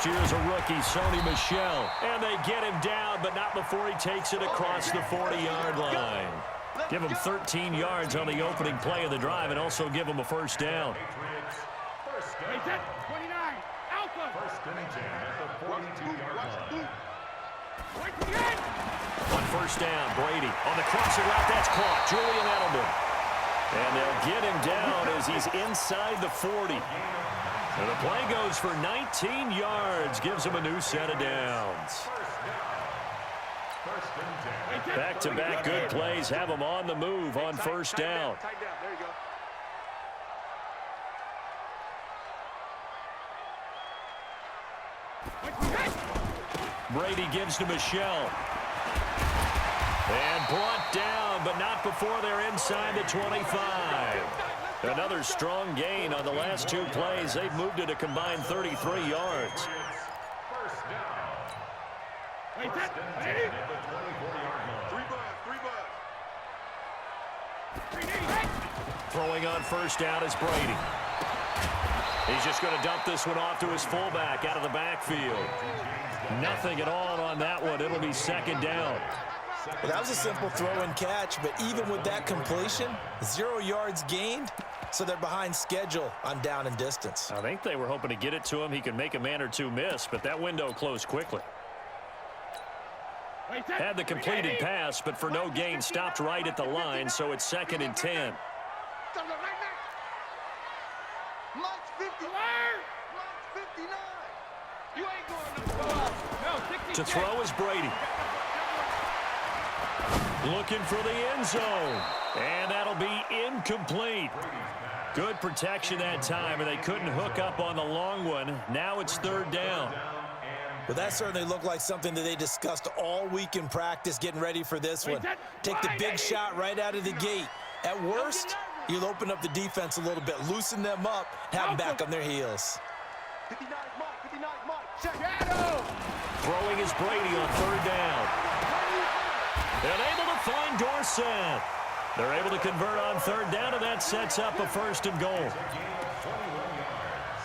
last year as a rookie, Sony Michel. And they get him down, but not before he takes it across the 40-yard line. Give him 13 yards on the opening play of the drive and also give him a first down. On first down, Brady on the crossing route, that's caught. Julian Edelman. And they'll get him down as he's inside the 40. And the play goes for 19 yards, gives him a new set of downs. Back-to-back good plays have him on the move on first down. There you go. Brady gives to Michel. And brought down, but not before they're inside the 25. Another strong gain on the last two plays. They've moved it a combined 33 yards. Throwing on first down is Brady. He's just going to dump this one off to his fullback out of the backfield. Nothing at all on that one. It'll be second down. Well, that was a simple throw and catch, but even with that completion, 0 yards gained, so they're behind schedule on down and distance. I think they were hoping to get it to him. He could make a man or two miss, but that window closed quickly. Had the completed pass, but for no gain, stopped right at the line, so it's second and 10. To throw is Brady. Looking for the end zone. And that'll be incomplete. Good protection that time, and they couldn't hook up on the long one. Now it's third down. Well, that certainly looked like something that they discussed all week in practice, getting ready for this one. Take the big shot right out of the gate. At worst, you'll open up the defense a little bit, loosen them up, have them back on their heels. Throwing is Brady on third down. And able to find Dorsett. They're able to convert on third down, and that sets up a first and goal.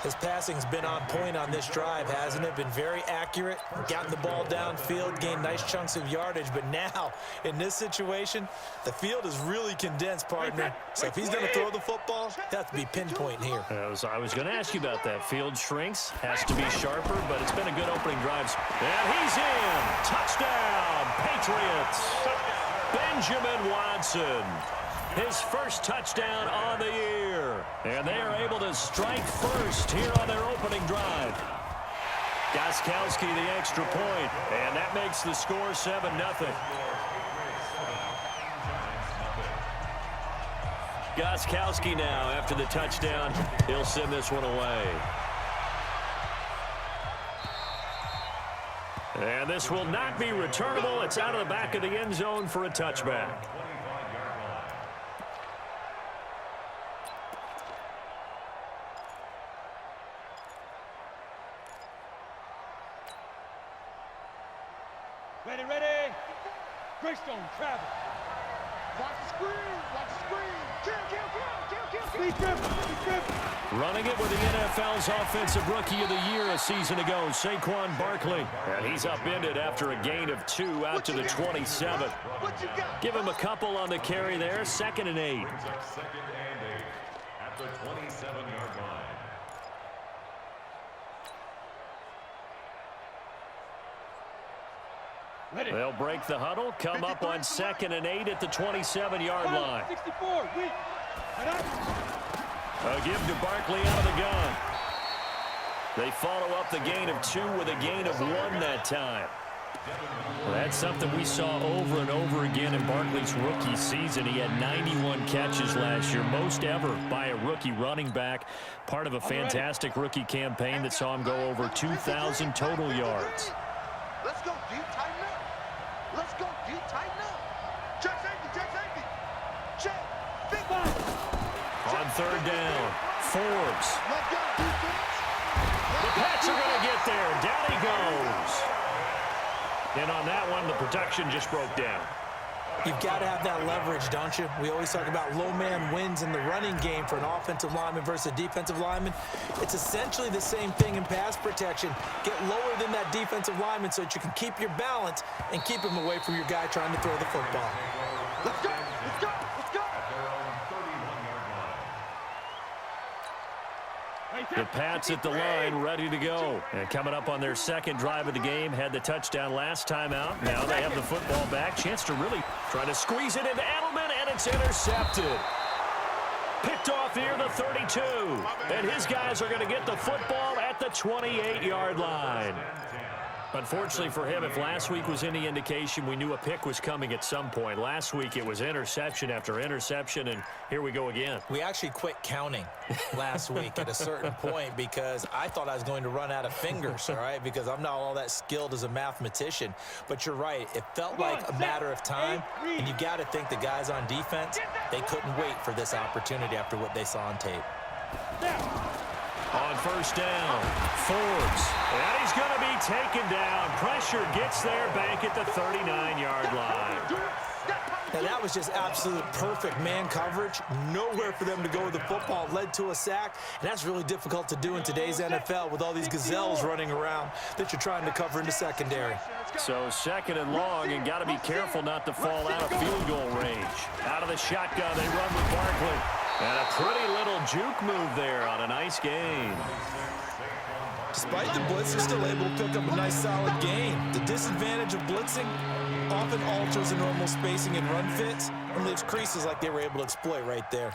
His passing's been on point on this drive, hasn't it? Been very accurate, gotten the ball downfield, gained nice chunks of yardage. But now, in this situation, the field is really condensed, partner. So if he's going to throw the football, he'll have to be pinpoint here. I was going to ask you about that. Field shrinks, has to be sharper, but it's been a good opening drive. And he's in. Touchdown, Patriots. Benjamin Watson. His first touchdown on the year. And they are able to strike first here on their opening drive. Gostkowski the extra point, and that makes the score 7-0. Gostkowski now, after the touchdown, he'll send this one away. And this will not be returnable. It's out of the back of the end zone for a touchback. Ready. Greystone, travel. Watch the screen. Kill. Running it with the NFL's Offensive Rookie of the Year a season ago, Saquon Barkley. And he's upended after a gain of 2 out to the 27. Give him a couple on the carry there, 2nd and 8. Second and 8 at the 27-yard line. They'll break the huddle, come up on 2nd and 8 at the 27-yard line. 64, A give to Barkley out of the gun. They follow up the gain of 2 with a gain of 1 that time. Well, that's something we saw over and over again in Barkley's rookie season. He had 91 catches last year, most ever by a rookie running back. Part of a fantastic rookie campaign that saw him go over 2,000 total yards. Let's go, deep, tighten up. Check safety. Check. Big one. On third down, Forbes. The Pats are going to get there. Down he goes. And on that one, the protection just broke down. You've got to have that leverage, don't you? We always talk about low man wins in the running game for an offensive lineman versus a defensive lineman. It's essentially the same thing in pass protection. Get lower than that defensive lineman so that you can keep your balance and keep him away from your guy trying to throw the football. Let's go! Let's go! Let's go! The Pats at the line, ready to go. And coming up on their second drive of the game, had the touchdown last time out. Now they have the football back. Chance to really try to squeeze it into Edelman, and it's intercepted. Picked off near the 32. And his guys are going to get the football at the 28-yard line. Unfortunately for him, if last week was any indication, we knew a pick was coming at some point. Last week it was interception after interception, and here we go again. We actually quit counting last week at a certain point because I thought I was going to run out of fingers, all right, because I'm not all that skilled as a mathematician. But you're right. It felt like a matter of time, and you got to think the guys on defense, they couldn't wait for this opportunity after what they saw on tape. On first down, Forbes. And he's going to be taken down. Pressure gets there back at the 39-yard line. Now, that was just absolute perfect man coverage. Nowhere for them to go with the football. Led to a sack, and that's really difficult to do in today's NFL with all these gazelles running around that you're trying to cover in the secondary. So second and long, and got to be careful not to fall out of field goal range. Out of the shotgun, they run with Barkley. And a pretty little juke move there on a nice gain. Despite the blitz, they're still able to pick up a nice solid gain. The disadvantage of blitzing often alters the normal spacing and run fits and leaves creases like they were able to exploit right there.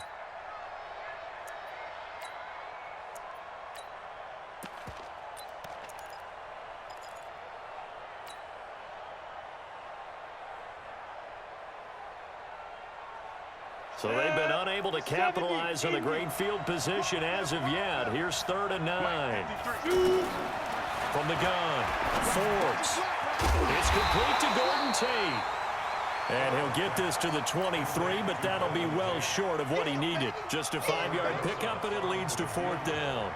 So they've been unable to capitalize on the great field position as of yet. Here's 3rd and 9. From the gun, Forbes. It's complete to Gordon Tate. And he'll get this to the 23, but that'll be well short of what he needed. Just a 5-yard pickup, and it leads to 4th down.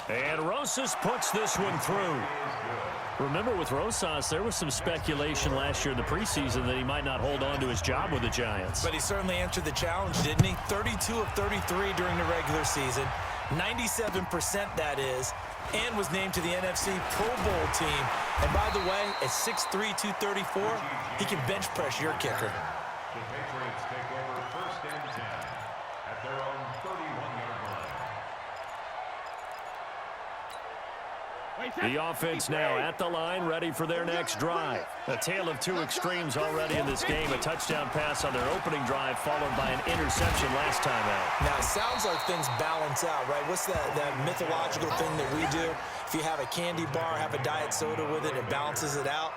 And Rosas puts this one through. Remember, with Rosas, there was some speculation last year in the preseason that he might not hold on to his job with the Giants. But he certainly answered the challenge, didn't he? 32 of 33 during the regular season, 97% that is, and was named to the NFC Pro Bowl team. And by the way, at 6'3", 234, he can bench press your kicker. The Patriots take over 1st and 10 at their own 31-yard line. The offense now at the line, ready for their next drive. A tale of two extremes already in this game. A touchdown pass on their opening drive, followed by an interception last time out. Now, it sounds like things balance out, right? What's that mythological thing that we do? If you have a candy bar, have a diet soda with it, it balances it out.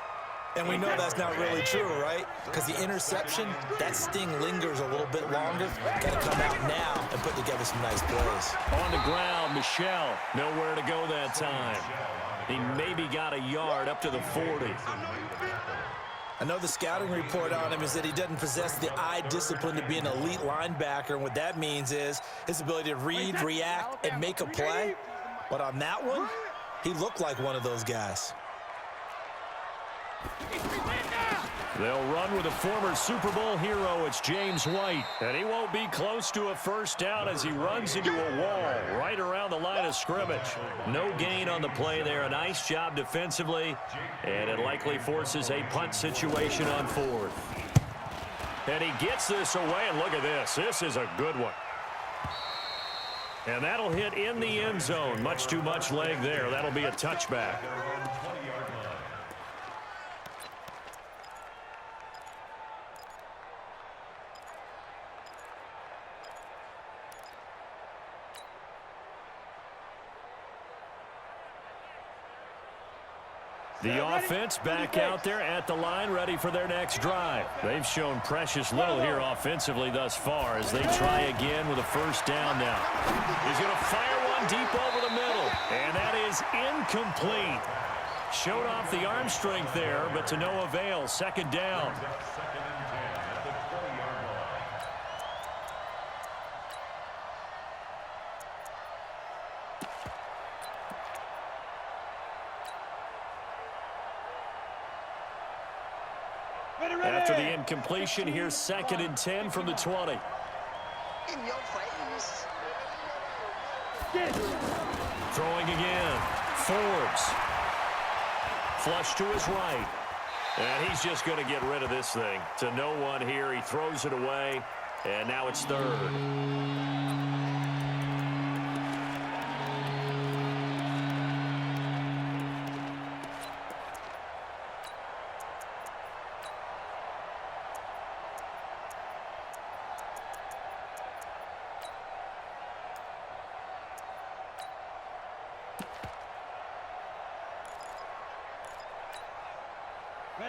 And we know that's not really true, right? Because the interception, that sting lingers a little bit longer. Got to come out now and put together some nice plays. On the ground, Michel. Nowhere to go that time. He maybe got a yard up to the 40. I know the scouting report on him is that he doesn't possess the eye discipline to be an elite linebacker. And what that means is his ability to read, react, and make a play. But on that one, he looked like one of those guys. They'll run with a former Super Bowl hero. It's James White. And he won't be close to a first down as he runs into a wall right around the line of scrimmage. No gain on the play there. A nice job defensively. And it likely forces a punt situation on 4th. And he gets this away. And look at this. This is a good one. And that'll hit in the end zone. Much too much leg there. That'll be a touchback. The offense back out there at the line, ready for their next drive. They've shown precious little here offensively thus far as they try again with a first down now. He's going to fire one deep over the middle, and that is incomplete. Showed off the arm strength there, but to no avail. 2nd down. After the incompletion, here's 2nd and 10 from the 20. In your face. Throwing again. Forbes. Flush to his right. And he's just going to get rid of this thing. To no one here. He throws it away. And now it's 3rd.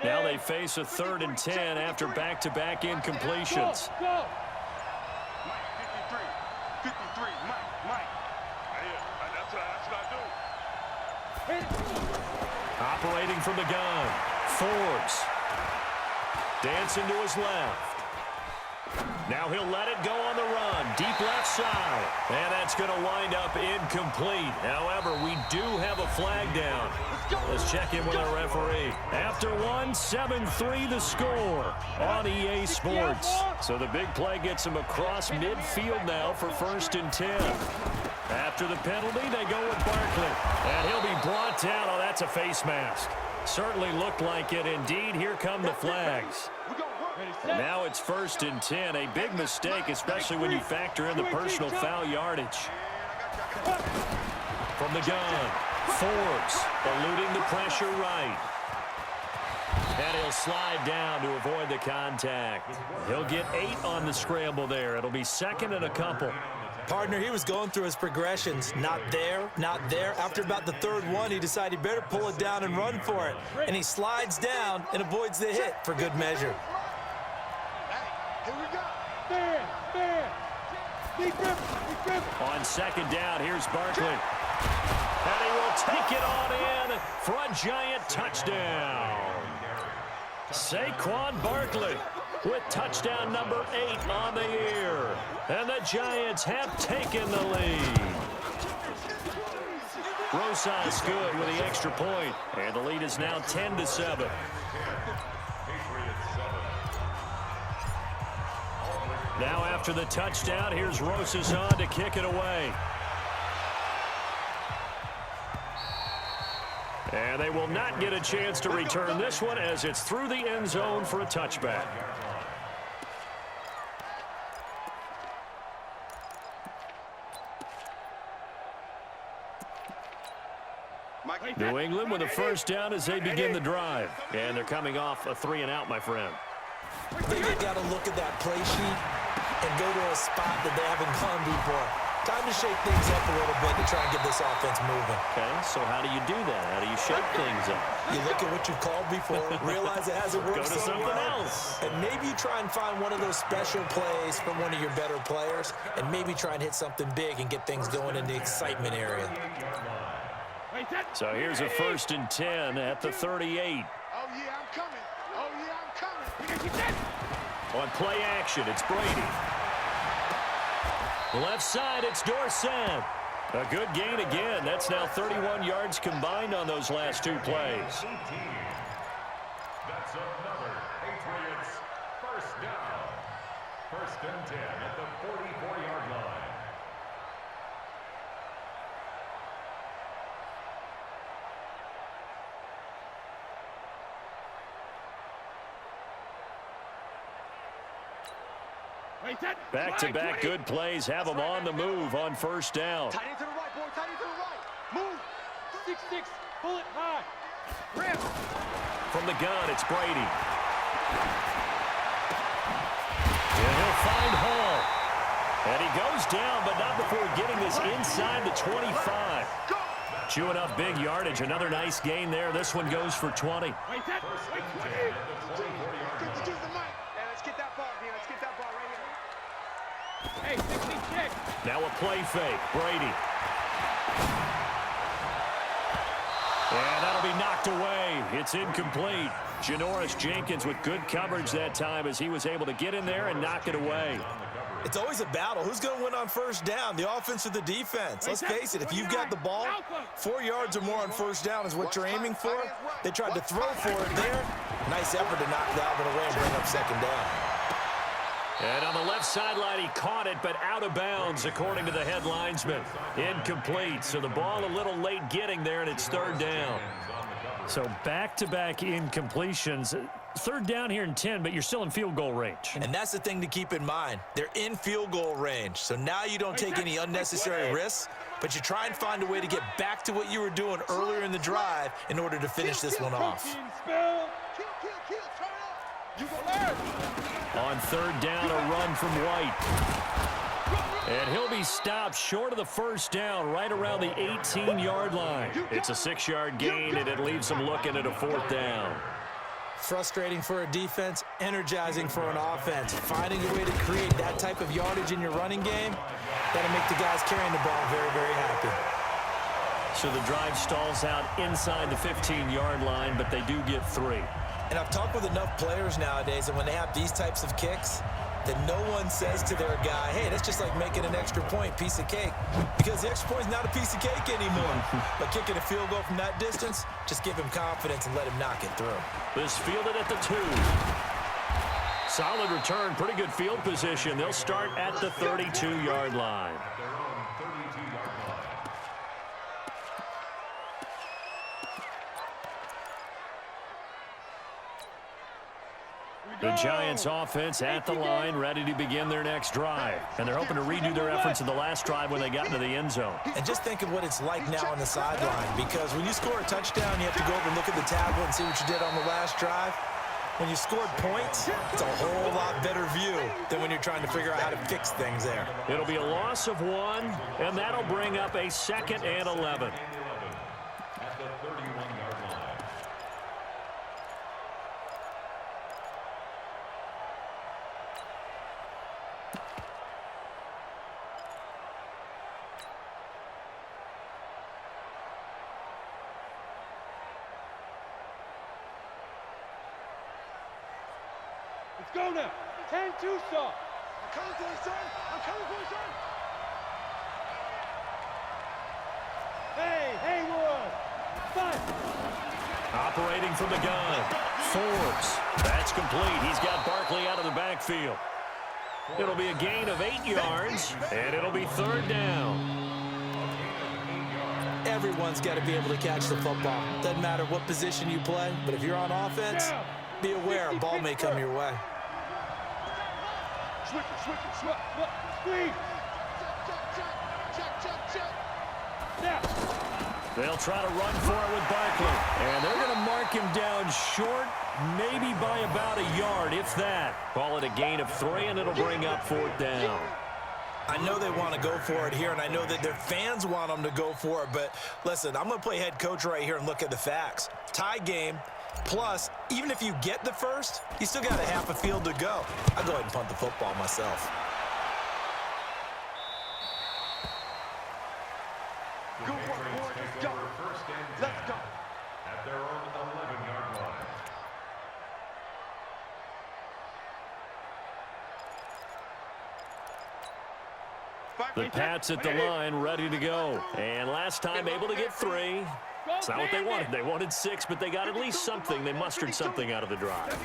Now they face a 3rd and 10 after back-to-back incompletions. Go. Mike, 53. 53. Mike. That's what I do. Operating from the gun. Forbes. Dancing to his left. Now he'll let it go on the run. Deep left side. And that's going to wind up incomplete. However, we do have a flag down. Let's check in with our referee. After one, 7-3 the score on EA Sports. So the big play gets him across midfield now for 1st and 10. After the penalty, they go with Barkley. And he'll be brought down. Oh, that's a face mask. Certainly looked like it. Indeed, here come the flags. And now it's 1st and 10. A big mistake, especially when you factor in the personal foul yardage. From the gun, Forbes eluding the pressure right. And he'll slide down to avoid the contact. He'll get 8 on the scramble there. It'll be 2nd and a couple. Partner, he was going through his progressions. Not there, not there. After about the 3rd one, he decided he better pull it down and run for it. And he slides down and avoids the hit for good measure. Here we go. Man. Deep grip. On 2nd down, here's Barkley. And he will take it on in for a Giant touchdown. Saquon Barkley with touchdown number 8 on the year. And the Giants have taken the lead. Rosas good with the extra point. And the lead is now 10-7. Now after the touchdown, here's Rosas on to kick it away. And they will not get a chance to return this one as it's through the end zone for a touchback. New England with a 1st down as they begin the drive. And they're coming off a 3-and-out, my friend. They got to look at that play sheet and go to a spot that they haven't gone before. Time to shake things up a little bit to try and get this offense moving. Okay, so how do you do that? How do you shake things up? You look at what you called before, realize it hasn't worked Go to so something well, else. and maybe you try and find one of those special plays from one of your better players, and maybe try and hit something big and get things going in the excitement area. So here's a 1st and 10 at the 38. Oh, yeah, I'm coming. Oh, yeah, I'm coming. On play action, it's Brady. Left side, it's Dorsett. A good gain again. That's now 31 yards combined on those last 2 plays. That's another Patriots 1st down. 1st and 10 at the 44-yard line. Back-to-back good plays have them on the move on 1st down. Tight end to the right, boy. Tight end to the right. Move. 6-6. Pull it high. Rip. From the gun, it's Brady. And he'll find Hall. And he goes down, but not before getting this inside the 25. Chewing up big yardage. Another nice gain there. This one goes for 20. Wait, that. Wait, 20. Hey, 60 check. Now a play fake. Brady. And that'll be knocked away. It's incomplete. Janoris Jenkins with good coverage that time as he was able to get in there and knock it away. It's always a battle. Who's going to win on first down, the offense or the defense? Let's face it, if you've got the ball, 4 yards or more on first down is what you're aiming for. They tried to throw for it there. Nice effort to knock that one away and bring up second down. And on the left sideline, he caught it, but out of bounds, according to the head linesman. Incomplete, so the ball a little late getting there, and it's third down. So back-to-back incompletions. Third down here in 10, but you're still in field goal range. And that's the thing to keep in mind. They're in field goal range, so now you don't take any unnecessary risks, but you try and find a way to get back to what you were doing earlier in the drive in order to finish this one off. On third down, a run from White. And he'll be stopped short of the first down right around the 18-yard line. It's a 6-yard gain, and it leaves them looking at a fourth down. Frustrating for a defense, energizing for an offense. Finding a way to create that type of yardage in your running game, that'll make the guys carrying the ball very, very happy. So the drive stalls out inside the 15-yard line, but they do get 3. And I've talked with enough players nowadays, and when they have these types of kicks, that no one says to their guy, hey, that's just like making an extra point, piece of cake. Because the extra point is not a piece of cake anymore. But kicking a field goal from that distance, just give him confidence and let him knock it through. This fielded at the 2. Solid return, pretty good field position. They'll start at the 32-yard line. The Giants offense at the line, ready to begin their next drive. And they're hoping to redo their efforts in the last drive when they got into the end zone. And just think of what it's like now on the sideline, because when you score a touchdown, you have to go over and look at the tablet and see what you did on the last drive. When you scored points, it's a whole lot better view than when you're trying to figure out how to fix things there. It'll be a loss of 1, and that'll bring up a 2nd and 11. At the 31-yard line. Let's go now. 10-2, son. I'm coming for you, son. I'm coming for you, son. Hey, Haywood. 5. Operating from the gun. Forbes. That's complete. He's got Barkley out of the backfield. It'll be a gain of 8 yards, and it'll be third down. Everyone's got to be able to catch the football. Doesn't matter what position you play, but if you're on offense, be aware a ball may come your way. Squeeze. Check. Now. They'll try to run for it with Barkley. And they're going to mark him down short, maybe by about a yard, if that. Call it a gain of 3, and it'll bring up fourth down. I know they want to go for it here, and I know that their fans want them to go for it, but listen, I'm going to play head coach right here and look at the facts. Tie game, plus, even if you get the first, you still got a half a field to go. I'll go ahead and punt the football myself. Good work, boy. Let's go. Let's go. At their own 11-yard line. The Pats at the line, ready to go. And last time able to get 3. It's not what they wanted. They wanted 6, but they got at least something. They mustered something out of the drive.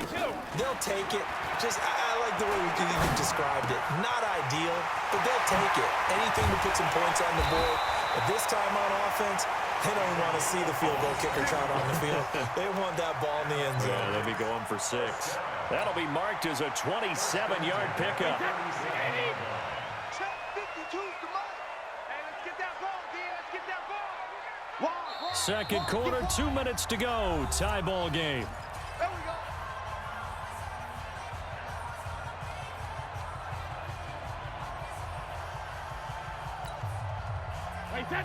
They'll take it. I like the way you described it. Not ideal, but they'll take it. Anything to put some points on the board. But this time on offense, they don't want to see the field goal kicker trot on the field. They want that ball in the end zone. Yeah, they'll be going for 6. That'll be marked as a 27-yard pickup. Second quarter, 2 minutes to go. Tie ball game. There we go.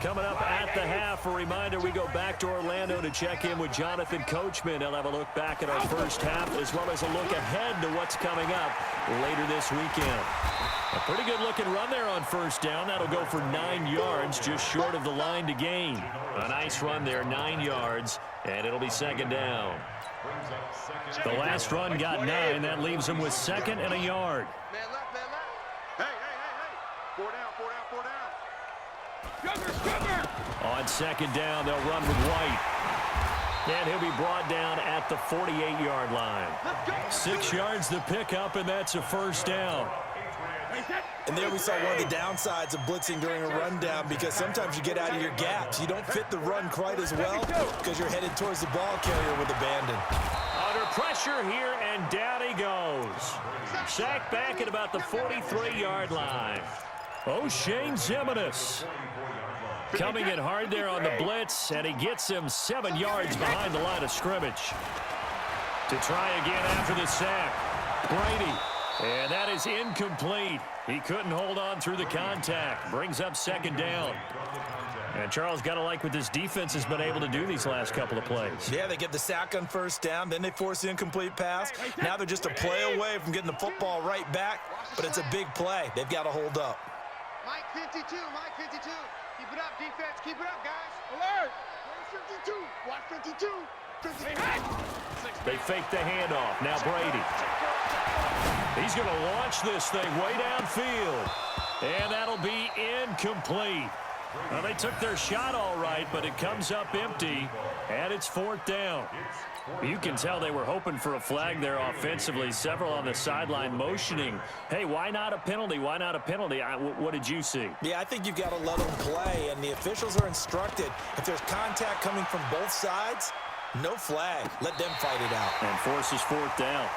Coming up at the half, a reminder, we go back to Orlando to check in with Jonathan Coachman. He'll have a look back at our first half as well as a look ahead to what's coming up later this weekend. A pretty good looking run there on first down. That'll go for 9 yards, just short of the line to gain. A nice run there, 9 yards, and it'll be second down. The last run got 9. That leaves him with 2nd and a yard. Man left, man left. Hey. On second down, they'll run with White. And he'll be brought down at the 48-yard line. 6 yards to pick up, and that's a first down. And there we saw one of the downsides of blitzing during a rundown, because sometimes you get out of your gaps. You don't fit the run quite as well because you're headed towards the ball carrier with abandon. Under pressure here, and down he goes. Sacked back at about the 43-yard line. O'Shane Zimenez coming in hard there on the blitz, and he gets him 7 yards behind the line of scrimmage. To try again after the sack, Brady. And that is incomplete. He couldn't hold on through the contact. Brings up second down. And Charles, got to like what this defense has been able to do these last couple of plays. Yeah, they get the sack on first down, then they force the incomplete pass. Now they're just a play away from getting the football right back, but it's a big play. They've got to hold up. Mike 52, Mike 52. Keep it up, defense. Keep it up, guys. Alert. 52. Watch 52. 52. They fake the handoff. Now Brady. He's going to launch this thing way downfield. And that'll be incomplete. Well, they took their shot all right, but it comes up empty, and it's fourth down. You can tell they were hoping for a flag there offensively. Several on the sideline motioning, hey, why not a penalty? Why not a penalty? What did you see? Yeah, I think you've got to let them play, and the officials are instructed. If there's contact coming from both sides, no flag. Let them fight it out. And forces fourth down.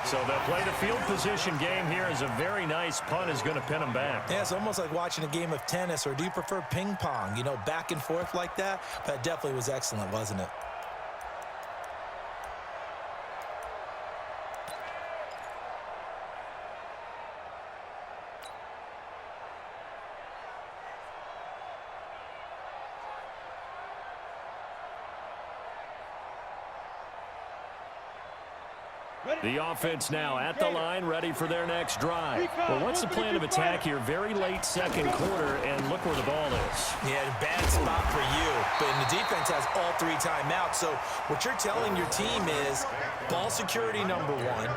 So they'll play the field position game here as a very nice punt is going to pin them back. Yeah, it's almost like watching a game of tennis, or do you prefer ping pong? You know, back and forth like that? That definitely was excellent, wasn't it? The offense now at the line, ready for their next drive. Well, what's the plan of attack here? Very late second quarter, and look where the ball is. Yeah, bad spot for you. But the defense has all 3 timeouts. So what you're telling your team is ball security number 1.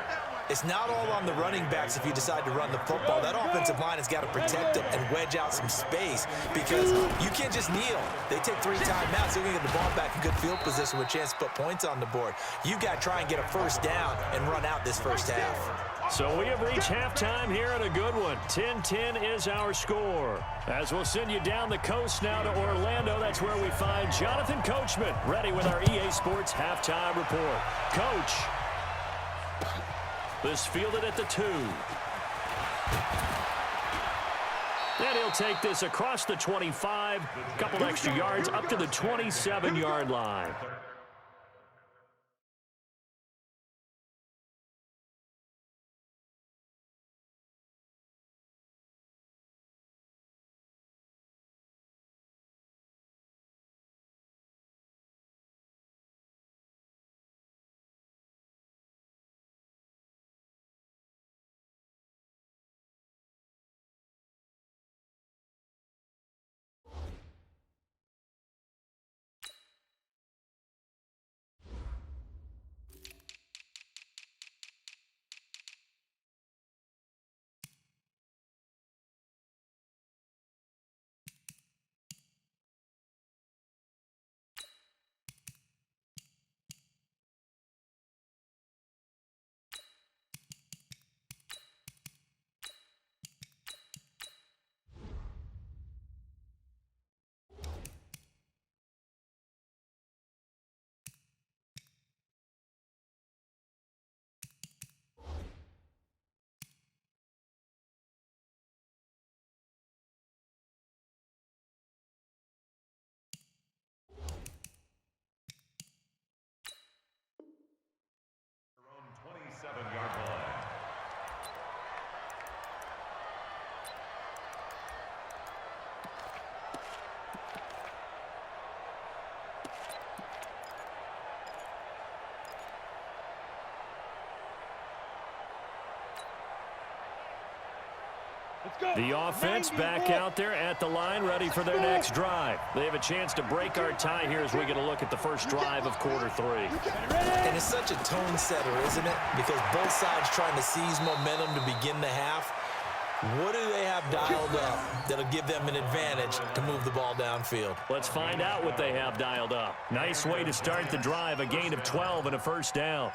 It's not all on the running backs if you decide to run the football. That offensive line has got to protect them and wedge out some space, because you can't just kneel. They take 3 timeouts. They're going to get the ball back in good field position with a chance to put points on the board. You've got to try and get a first down and run out this first half. So we have reached halftime here, and a good one. 10-10 is our score. As we'll send you down the coast now to Orlando, that's where we find Jonathan Coachman, ready with our EA Sports halftime report. Coach. This fielded at the 2. And he'll take this across the 25, couple extra yards up to the 27-yard line. The offense back out there at the line, ready for their next drive. They have a chance to break our tie here as we get a look at the first drive of quarter 3. And it's such a tone setter, isn't it? Because both sides trying to seize momentum to begin the half. What do they have dialed up that'll give them an advantage to move the ball downfield? Let's find out what they have dialed up. Nice way to start the drive, a gain of 12 and a first down.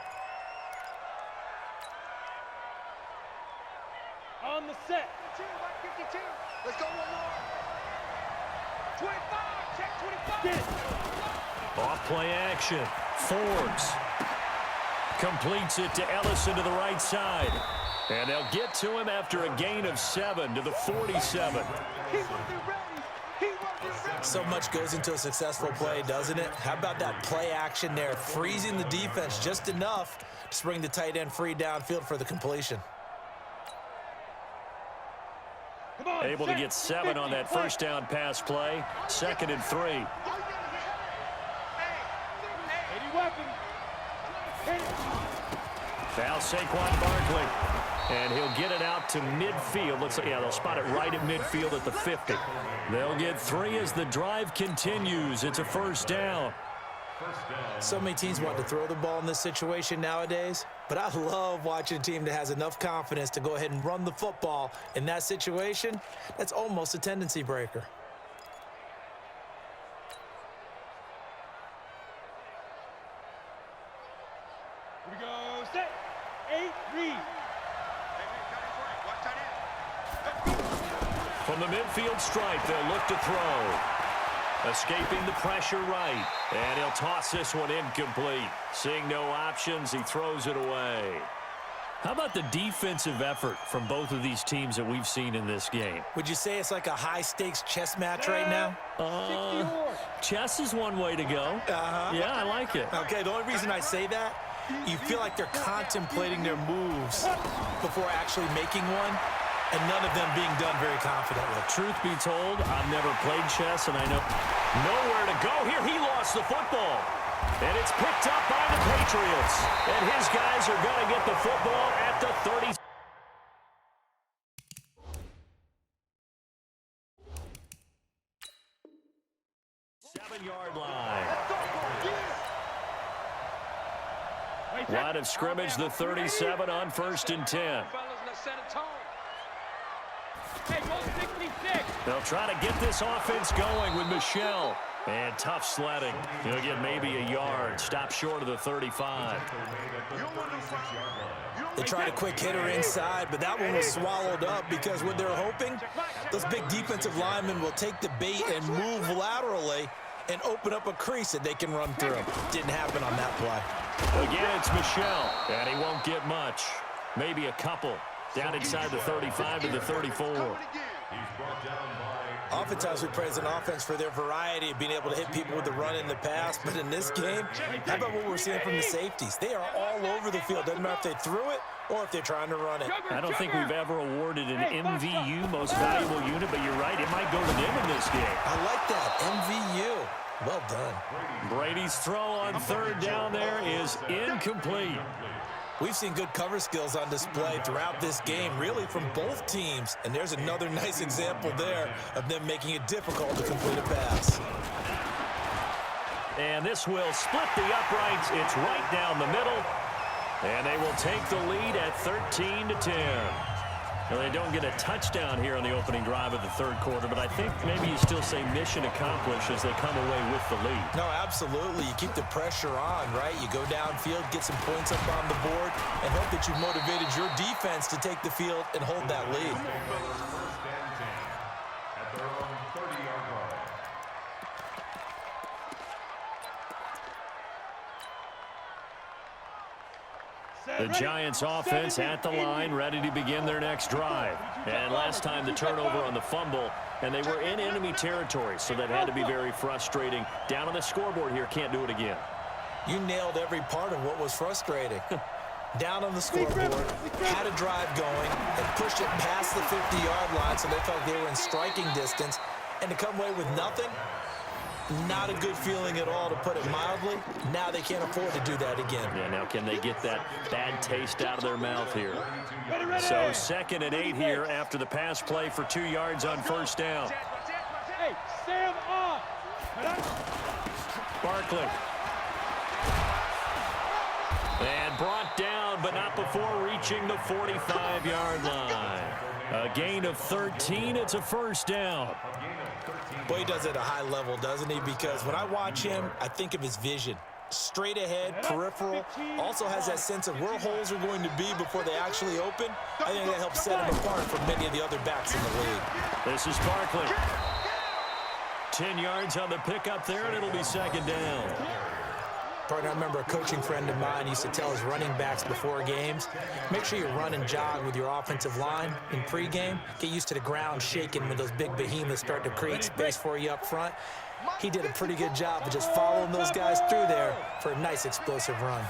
On the set. 52. Let's go one more. 25. Check 25. Get it. Off play action. Forbes completes it to Ellison to the right side. And they'll get to him after a gain of 7 to the 47. He wasn't ready. He wasn't ready. So much goes into a successful play, doesn't it? How about that play action there, freezing the defense just enough to bring the tight end free downfield for the completion. Come on, Able to get 7 on that first down pass play. 2nd and 3. Any weapon. Hit it. Foul Saquon Barkley. And he'll get it out to midfield. Looks like, yeah, they'll spot it right at midfield at the 50. They'll get 3 as the drive continues. It's a first down. So many teams want to throw the ball in this situation nowadays, but I love watching a team that has enough confidence to go ahead and run the football in that situation. That's almost a tendency breaker. Here we go. Set. 8, read. From the midfield stripe, they'll look to throw. Escaping the pressure right. And he'll toss this one incomplete. Seeing no options, he throws it away. How about the defensive effort from both of these teams that we've seen in this game? Would you say it's like a high-stakes chess match right now? Chess is one way to go. Yeah, I like it. Okay, the only reason I say that, you feel like they're contemplating their moves before actually making one, and none of them being done very confidently. Truth be told, I've never played chess, and I know nowhere to go. Here, he lost the football. And it's picked up by the Patriots. And his guys are going to get the football at the 30. Seven-yard line. Line of scrimmage, the 37 on 1st and 10. They'll try to get this offense going with Michelle. And tough sledding. He'll get maybe a yard. Stop short of the 35. They tried a quick hitter inside, but that one was swallowed up because what they're hoping, those big defensive linemen will take the bait and move laterally and open up a crease that they can run through. Didn't happen on that play. Again, it's Michelle, and he won't get much. Maybe a couple. Down inside the 35 to the 34. Oftentimes we praise an offense for their variety of being able to hit people with the run in the pass, but in this game, how about what we're seeing from the safeties? They are all over the field. Doesn't matter if they threw it or if they're trying to run it. I don't think we've ever awarded an MVU, most valuable unit, but you're right, it might go to them in this game. I like that, MVU. Well done. Brady's throw on 3rd down there is incomplete. We've seen good cover skills on display throughout this game, really from both teams. And there's another nice example there of them making it difficult to complete a pass. And this will split the uprights. It's right down the middle. And they will take the lead at 13-10. Now, they don't get a touchdown here on the opening drive of the 3rd quarter, but I think maybe you still say mission accomplished as they come away with the lead. No, absolutely. You keep the pressure on, right? You go downfield, get some points up on the board, and hope that you've motivated your defense to take the field and hold that lead. At their own 30-yard line. The Giants offense at the line, ready to begin their next drive. And last time the turnover on the fumble, and they were in enemy territory, so that had to be very frustrating. Down on the scoreboard here, can't do it again. You nailed every part of what was frustrating. Down on the scoreboard, had a drive going, and pushed it past the 50-yard line, so they felt they were in striking distance. And to come away with nothing, not a good feeling at all, to put it mildly. Now they can't afford to do that again. Yeah, now can they get that bad taste out of their mouth here? So 2nd and 8 here after the pass play for 2 yards on 1st down. Hey, Sam off. Barkley. And brought down, but not before reaching the 45-yard line. A gain of 13. It's a first down. Boy, he does it at a high level, doesn't he? Because when I watch him, I think of his vision. Straight ahead, peripheral, also has that sense of where holes are going to be before they actually open. I think that helps set him apart from many of the other backs in the league. This is Barkley. 10 yards on the pickup there, and it'll be second down. Partner, I remember a coaching friend of mine used to tell his running backs before games, make sure you run and jog with your offensive line in pregame. Get used to the ground shaking when those big behemoths start to create space for you up front. He did a pretty good job of just following those guys through there for a nice explosive run.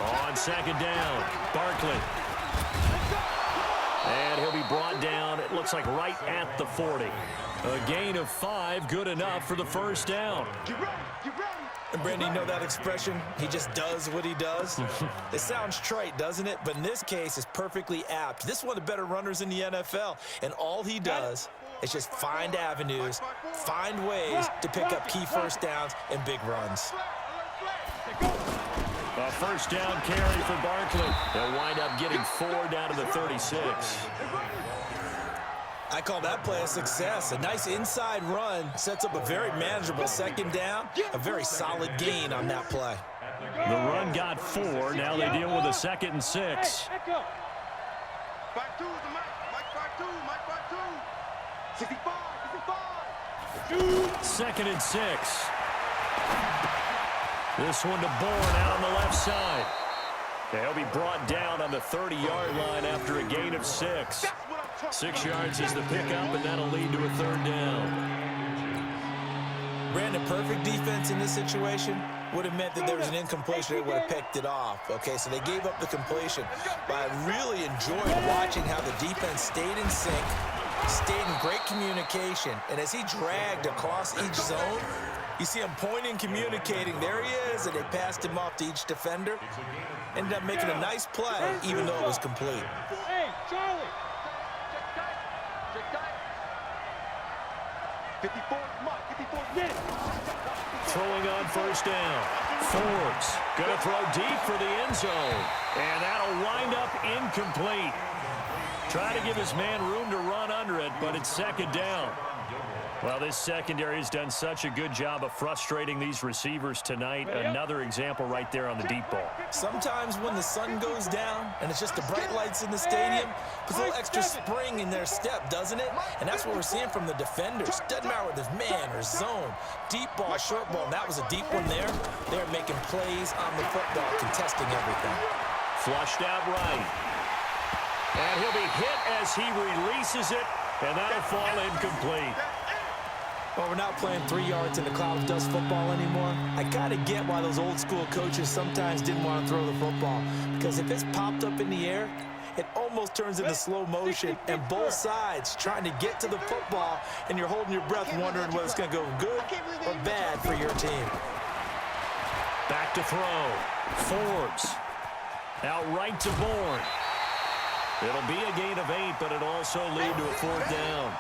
On second down, Barkley. And he'll be brought down, it looks like right at the 40. A gain of 5, good enough for the first down. And Brandon, you know that expression? He just does what he does. It sounds trite, doesn't it? But in this case, it's perfectly apt. This is one of the better runners in the NFL, and all he does is just find avenues, find ways to pick up key first downs and big runs. A first down carry for Barkley. They'll wind up getting 4 down to the 36. I call that play a success. A nice inside run sets up a very manageable second down, a very solid gain on that play. The run got 4. Now they deal with a 2nd and 6. 5-2 is the Mike 5-2, Mike 5-2. 65, 65. 2nd and 6. This one to Bourne out on the left side. They'll be brought down on the 30-yard line after a gain of 6. 6 yards is the pickup, and that'll lead to a 3rd down. Brandon, perfect defense in this situation would have meant that there was an incompletion. They would have picked it off. Okay, so they gave up the completion. But I really enjoyed watching how the defense stayed in sync, stayed in great communication, and as he dragged across each zone, you see him pointing, communicating. There he is, and they passed him off to each defender. Ended up making a nice play, even though it was complete. Hey, Charlie! 54, Mike, 54. Throwing on first down. Forbes going to throw deep for the end zone. And that'll wind up incomplete. Try to give his man room to run under it, but it's 2nd down. Well, this secondary has done such a good job of frustrating these receivers tonight. Another example right there on the deep ball. Sometimes when the sun goes down and it's just the bright lights in the stadium, puts a little extra spring in their step, doesn't it? And that's what we're seeing from the defenders. Doesn't matter whether it's man or zone, deep ball, short ball. And that was a deep one there. They're making plays on the football, contesting everything. Flushed out right. And he'll be hit as he releases it, and that'll fall incomplete. Well, we're not playing 3 yards in the cloud of dust football anymore. I kind of get why those old school coaches sometimes didn't want to throw the football. Because if it's popped up in the air, it almost turns into slow motion. And both sides trying to get to the football, and you're holding your breath wondering whether it's going to go good or bad for your team. Back to throw. Forbes. Out right to Bourne. It'll be a gain of 8, but it'll also lead to a 4th down.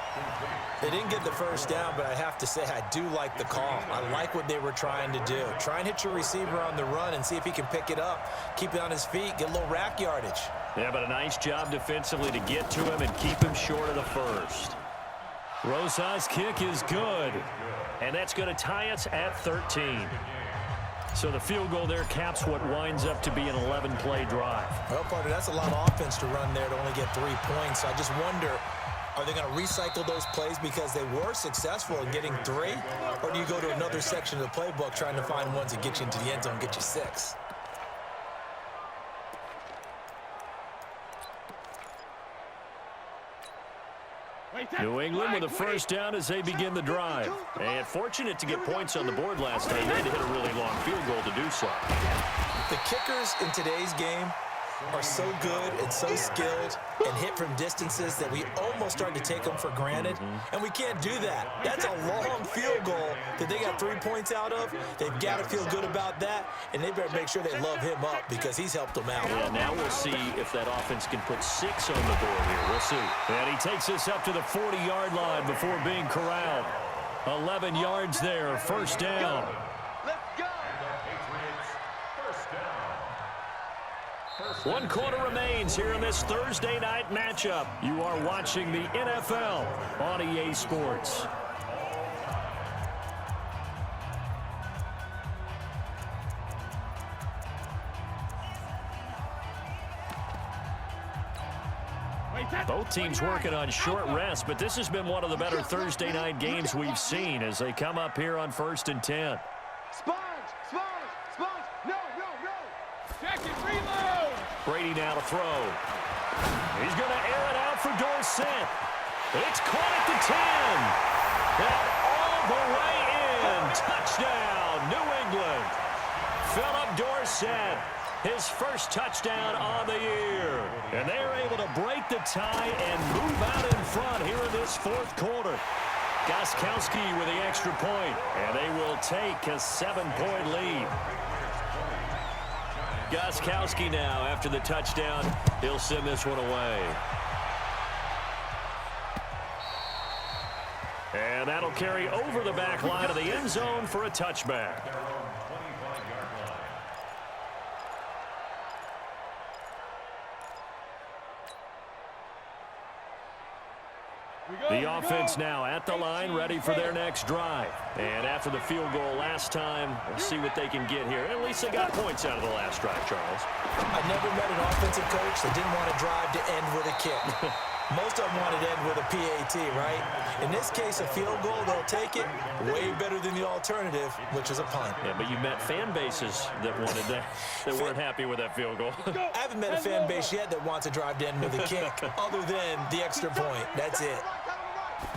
They didn't get the first down, but I have to say I do like the call. I like what they were trying to do. Try and hit your receiver on the run and see if he can pick it up, keep it on his feet, get a little rack yardage. Yeah, but a nice job defensively to get to him and keep him short of the first. Rosas' kick is good, and that's going to tie us at 13. So the field goal there caps what winds up to be an 11-play drive. Well, partner, that's a lot of offense to run there to only get 3 points. So I just wonder, are they going to recycle those plays because they were successful in getting 3? Or do you go to another section of the playbook trying to find ones that get you into the end zone and get you 6? New England with a first down as they begin the drive. And fortunate to get points on the board last night. They had to hit a really long field goal to do so. The kickers in today's game are so good and so skilled and hit from distances that we almost start to take them for granted. And we can't do that. That's a long field goal that they got 3 points out of. They've got to feel good about that, and they better make sure they love him up because he's helped them out. Yeah, now we'll see if that offense can put 6 on the board here. We'll see. And he takes us up to the 40-yard line before being corralled. 11 yards there, first down. Let's go. Patriots, first down. 1 quarter remains here in this Thursday night matchup. You are watching the NFL on EA Sports. Both teams working on short rest, but this has been one of the better Thursday night games we've seen as they come up here on 1st and 10. Sponge! No! Check it, reload! Brady now to throw. He's going to air it out for Dorsett. It's caught at the 10. And all the way in. Touchdown, New England. Philip Dorsett, his first touchdown on the year. And they're able to break the tie and move out in front here in this 4th quarter. Gostkowski with the extra point, and they will take a 7-point lead. Gostkowski now, after the touchdown, he'll send this one away. And that'll carry over the back line of the end zone for a touchback. The offense now at the line, ready for their next drive. And after the field goal last time, we'll see what they can get here. At least they got points out of the last drive, Charles. I never met an offensive coach that didn't want to drive to end with a kick. Most of them wanted to end with a PAT, right? In this case, a field goal, they'll take it. Way better than the alternative, which is a punt. Yeah, but you met fan bases that wanted that, that weren't happy with that field goal. I haven't met a fan base yet that wants to drive to end with a kick, other than the extra point. That's it.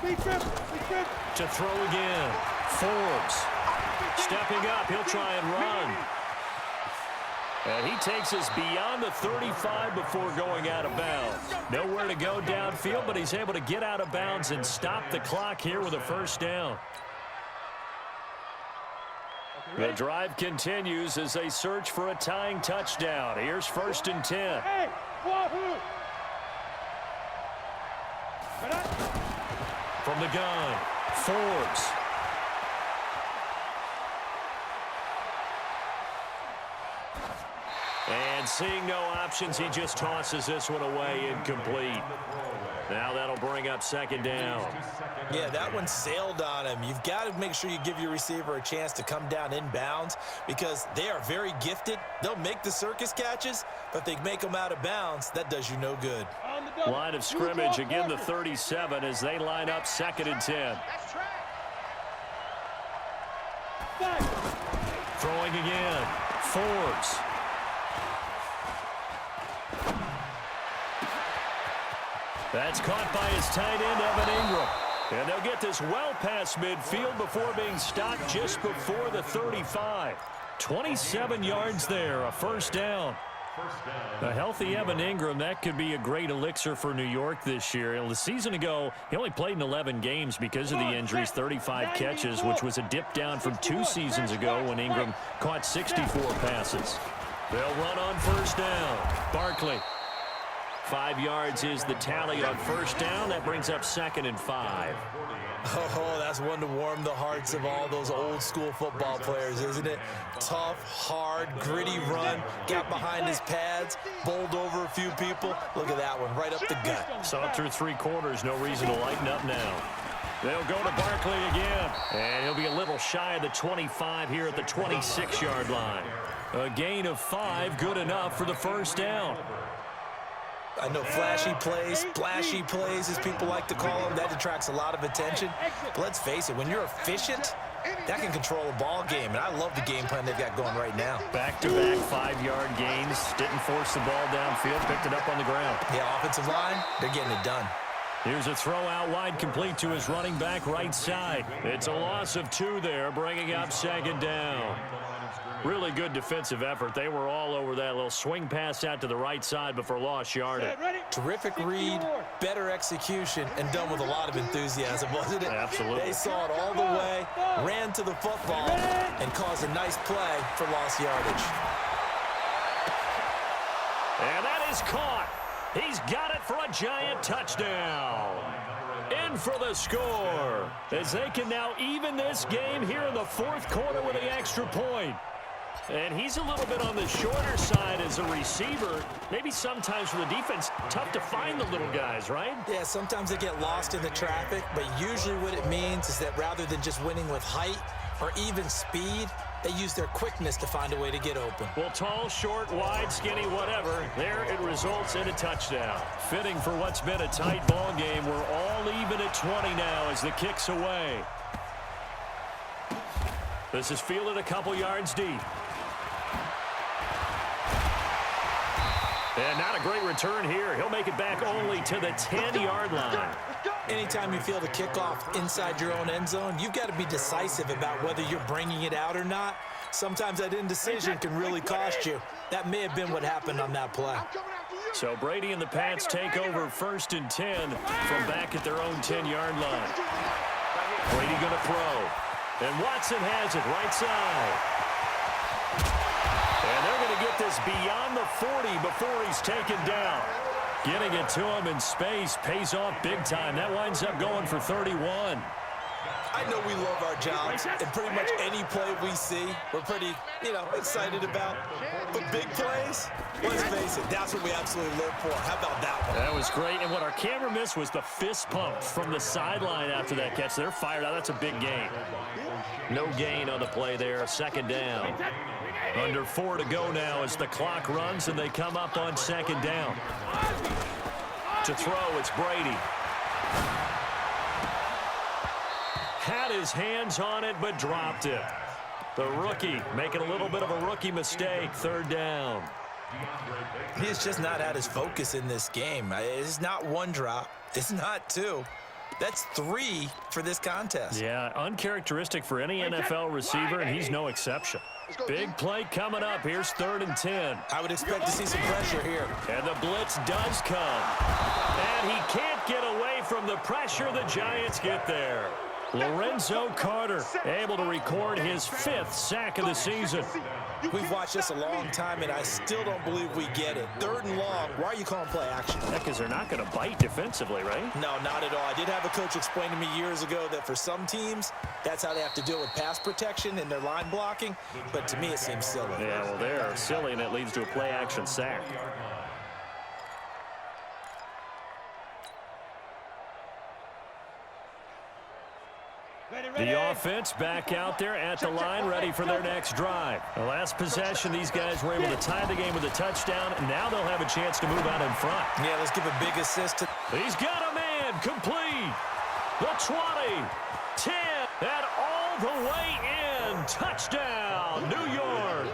To throw again. Forbes. Stepping up. He'll try and run. And he takes us beyond the 35 before going out of bounds. Nowhere to go downfield, but he's able to get out of bounds and stop the clock here with a first down. The drive continues as they search for a tying touchdown. Here's 1st and 10. From the gun, Forbes. And seeing no options, he just tosses this one away incomplete. Now that'll bring up 2nd down. Yeah, that one sailed on him. You've got to make sure you give your receiver a chance to come down inbounds because they are very gifted. They'll make the circus catches, but if they make them out of bounds, that does you no good. Line of scrimmage, again the 37 as they line up 2nd and 10. Throwing again. Forbes. That's caught by his tight end, Evan Ingram. And they'll get this well past midfield before being stopped just before the 35. 27 yards there, a first down. A healthy Evan Ingram, that could be a great elixir for New York this year. And the season ago, he only played in 11 games because of the injuries, 35 catches, which was a dip down from 2 seasons ago when Ingram caught 64 passes. They'll run on first down. Barkley. 5 yards is the tally on first down. That brings up 2nd and 5. Oh, that's one to warm the hearts of all those old school football players, isn't it? Tough, hard, gritty run. Got behind his pads, bowled over a few people. Look at that one, right up the gut. Saw it through 3 quarters. No reason to lighten up now. They'll go to Barkley again. And he'll be a little shy of the 25 here at the 26-yard line. A gain of 5, good enough for the first down. I know flashy plays, splashy plays, as people like to call them, that attracts a lot of attention. But let's face it, when you're efficient, that can control a ball game. And I love the game plan they've got going right now. Back-to-back 5-yard gains. Didn't force the ball downfield. Picked it up on the ground. Yeah, offensive line, they're getting it done. Here's a throw out wide, complete to his running back right side. It's a loss of 2 there, bringing up 2nd down. Really good defensive effort. They were all over that little swing pass out to the right side before lost yardage. Terrific read, better execution, and done with a lot of enthusiasm, wasn't it? Absolutely. They saw it all the way, ran to the football, and caused a nice play for lost yardage. And that is caught. He's got it for a Giant touchdown. In for the score, as they can now even this game here in the 4th quarter with the extra point. And he's a little bit on the shorter side as a receiver. Maybe sometimes for the defense, tough to find the little guys, right? Yeah, sometimes they get lost in the traffic, but usually what it means is that rather than just winning with height or even speed, they use their quickness to find a way to get open. Well, tall, short, wide, skinny, whatever, there it results in a touchdown. Fitting for what's been a tight ball game. We're all even at 20 now as the kick's away. This is fielded a couple yards deep. And not a great return here. He'll make it back only to the 10-yard line. Anytime you field a kickoff inside your own end zone, you've got to be decisive about whether you're bringing it out or not. Sometimes that indecision can really cost you. That may have been what happened on that play. So Brady and the Pats take over 1st and 10 from back at their own 10-yard line. Brady going to throw. And Watson has it right side. And they're going to get this beyond the 40 before he's taken down. Getting it to him in space pays off big time. That winds up going for 31. I know we love our jobs, and pretty much any play we see, we're pretty, excited about. But big plays, let's face it, that's what we absolutely live for. How about that one? That was great, and what our camera missed was the fist pump from the sideline after that catch. They're fired out. That's a big gain. No gain on the play there. 2nd down. Under 4 to go now as the clock runs, and they come up on 2nd down. To throw, it's Brady. Had his hands on it, but dropped it. The rookie making a little bit of a rookie mistake. 3rd down. He's just not at his focus in this game. It's not 1 drop. It's not 2. That's 3 for this contest. Yeah, uncharacteristic for any NFL receiver, and he's no exception. Big play coming up. Here's 3rd and 10. I would expect to see some pressure here. And the blitz does come. And he can't get away from the pressure. The Giants get there. Lorenzo Carter able to record his 5th sack of the season. We've watched this a long time, and I still don't believe we get it. 3rd and long. Why are you calling play action? Yeah, because they're not going to bite defensively, right? No, not at all. I did have a coach explain to me years ago that for some teams, that's how they have to deal with pass protection and their line blocking. But to me, it seems silly. Yeah, well, they're silly, and it leads to a play action sack. The offense back out there at the line, ready for their next drive. The last possession, these guys were able to tie the game with a touchdown, and now they'll have a chance to move out in front. Yeah, let's give a big assist to... He's got a man, complete. The 20, 10, and all the way in. Touchdown, New York.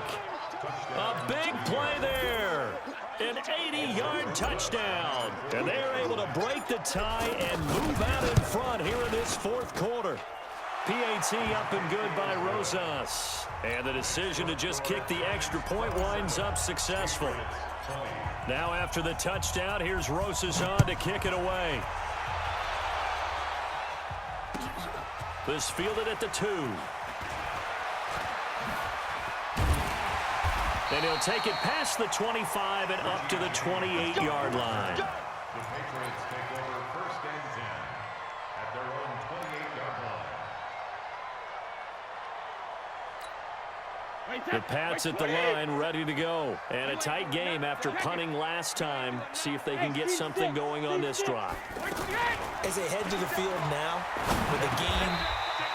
A big play there. An 80-yard touchdown. And they are able to break the tie and move out in front here in this 4th quarter. PAT up and good by Rosas. And the decision to just kick the extra point winds up successful. Now after the touchdown, here's Rosas on to kick it away. This fielded at the 2. And he'll take it past the 25 and up to the 28-yard line. The Patriots take over 1st and 10 at their own 28-yard line. The Pats at the line, ready to go. And a tight game after punting last time. See if they can get something going on this drive. As they head to the field now, with a game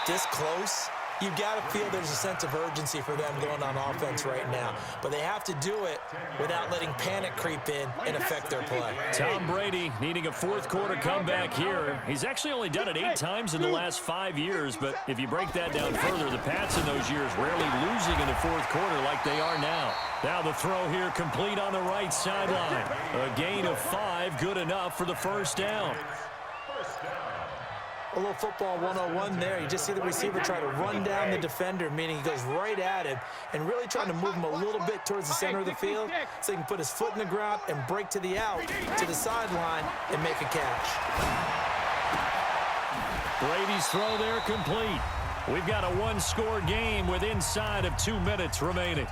this close, you've got to feel there's a sense of urgency for them going on offense right now. But they have to do it without letting panic creep in and affect their play. Tom Brady needing a 4th quarter comeback here. He's actually only done it 8 times in the last 5 years. But if you break that down further, the Pats in those years rarely losing in the 4th quarter like they are now. Now the throw here complete on the right sideline. A gain of 5, good enough for the 1st down. A little football 101 there. You just see the receiver try to run down the defender, meaning he goes right at him and really trying to move him a little bit towards the center of the field so he can put his foot in the ground and break to the out, to the sideline, and make a catch. Brady's throw there complete. We've got a 1-score game with inside of 2 minutes remaining.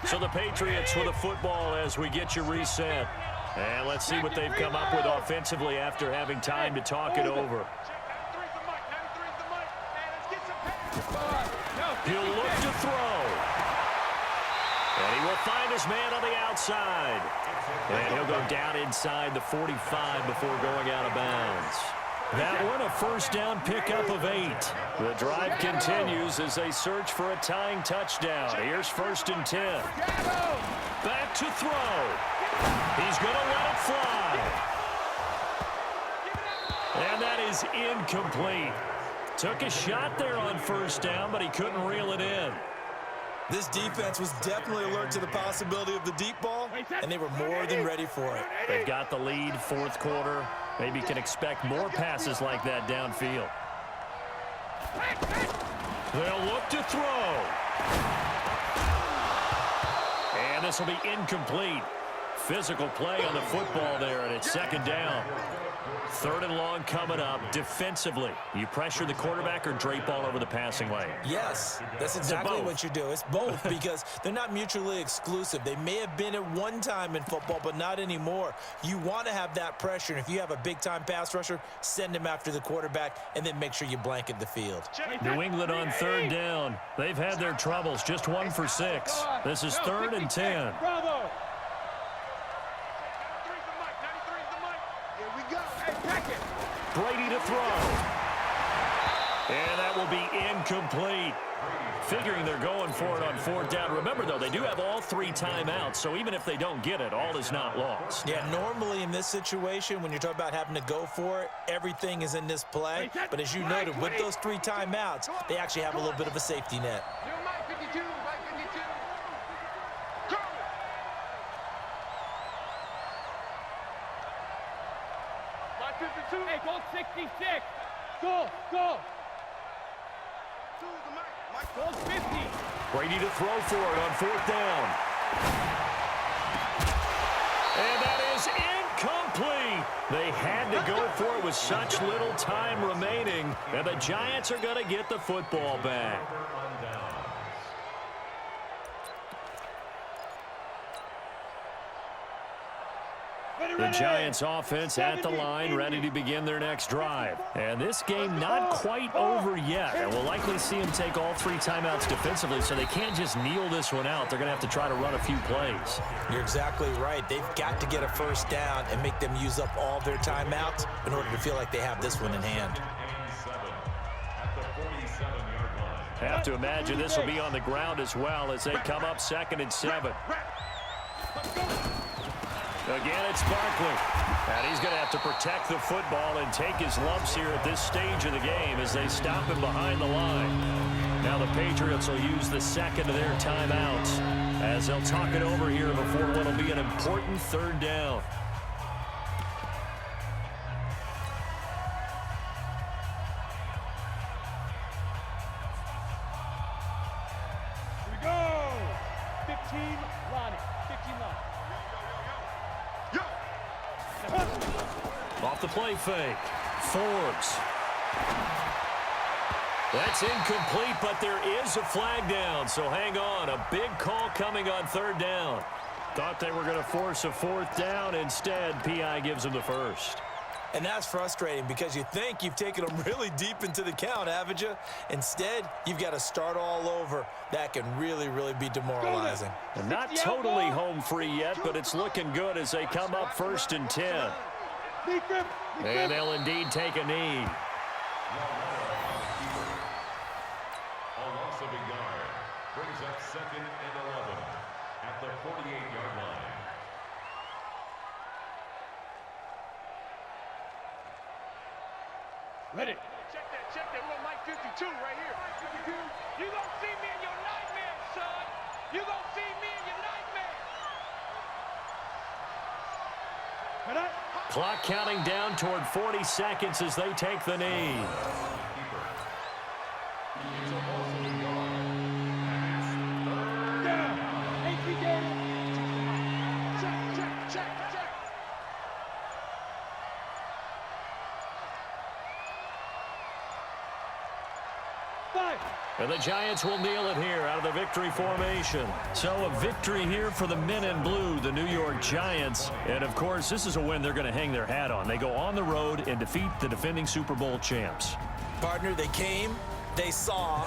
So the Patriots with a football as we get you reset. And let's see what they've come up with offensively after having time to talk it over. He'll look to throw. And he will find his man on the outside. And he'll go down inside the 45 before going out of bounds. That one a first down pickup of 8. The drive continues as they search for a tying touchdown. Here's 1st and 10. Back to throw. He's going to let it fly. And that is incomplete. Took a shot there on 1st down, but he couldn't reel it in. This defense was definitely alert to the possibility of the deep ball, and they were more than ready for it. They've got the lead, 4th quarter. Maybe can expect more passes like that downfield. They'll look to throw. And this will be incomplete. Physical play on the football there, and it's 2nd down. 3rd and long coming up. Defensively, you pressure the quarterback or drape all over the passing lane? Yes, that's exactly what you do. It's both because they're not mutually exclusive. They may have been at one time in football, but not anymore. You want to have that pressure, and if you have a big-time pass rusher, send him after the quarterback, and then make sure you blanket the field. New England on 3rd down. They've had their troubles, just 1 for 6. This is 3rd and 10. Bravo. Brady to throw. And that will be incomplete. Figuring they're going for it on 4th down. Remember, though, they do have all 3 timeouts, so even if they don't get it, all is not lost. Yeah, normally in this situation, when you're talking about having to go for it, everything is in this play. But as you noted, with those 3 timeouts, they actually have a little bit of a safety net. Hey, goal 66. Goal. Goal 50. Brady to throw for it on 4th down. And that is incomplete. They had to go for it with such little time remaining. And the Giants are going to get the football back. The Giants offense at the line, ready to begin their next drive. And this game not quite over yet. And we'll likely see them take all 3 timeouts defensively, so they can't just kneel this one out. They're going to have to try to run a few plays. You're exactly right. They've got to get a 1st down and make them use up all their timeouts in order to feel like they have this one in hand. Have to imagine this will be on the ground as well as they come up 2nd and 7. Again, it's Barkley. And he's going to have to protect the football and take his lumps here at this stage of the game as they stop him behind the line. Now the Patriots will use the 2nd of their timeouts as they'll talk it over here before what will be an important 3rd down. Here we go. 15 line. 15 line. Off the play fake. Forbes. That's incomplete, but there is a flag down, so hang on. A big call coming on 3rd down. Thought they were going to force a 4th down. Instead, PI gives them the 1st. And that's frustrating because you think you've taken them really deep into the count, haven't you? Instead, you've got to start all over. That can really, really be demoralizing. And not totally home free yet, but it's looking good as they come up 1st and 10. And they'll indeed take a knee. A loss of a yard brings up 2nd and 11 at the 48-yard line. Ready. Check that. Little Mike 52 right here. Mike 52. You gonna see me in your nightmare, son. You gonna see me in your nightmare. Clock counting down toward 40 seconds as they take the knee. Check. And the Giants will kneel it here out of the victory formation. So a victory here for the men in blue, the New York Giants. And, of course, this is a win they're going to hang their hat on. They go on the road and defeat the defending Super Bowl champs. Partner, they came, They saw,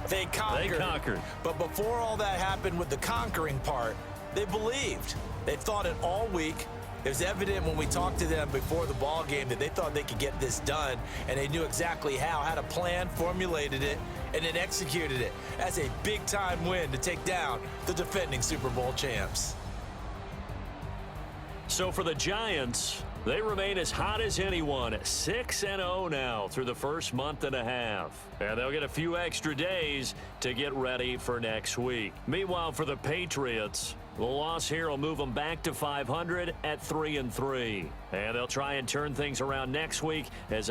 they conquered. They conquered. But before all that happened with the conquering part, they believed. They thought it all week. It was evident when we talked to them before the ball game that they thought they could get this done, and they knew exactly how, had a plan, formulated it, and then executed it. That's a big-time win to take down the defending Super Bowl champs. So for the Giants, they remain as hot as anyone, 6-0 now through the first month and a half. And they'll get a few extra days to get ready for next week. Meanwhile, for the Patriots, the loss here will move them back to 500 at 3-3. And they'll try and turn things around next week as they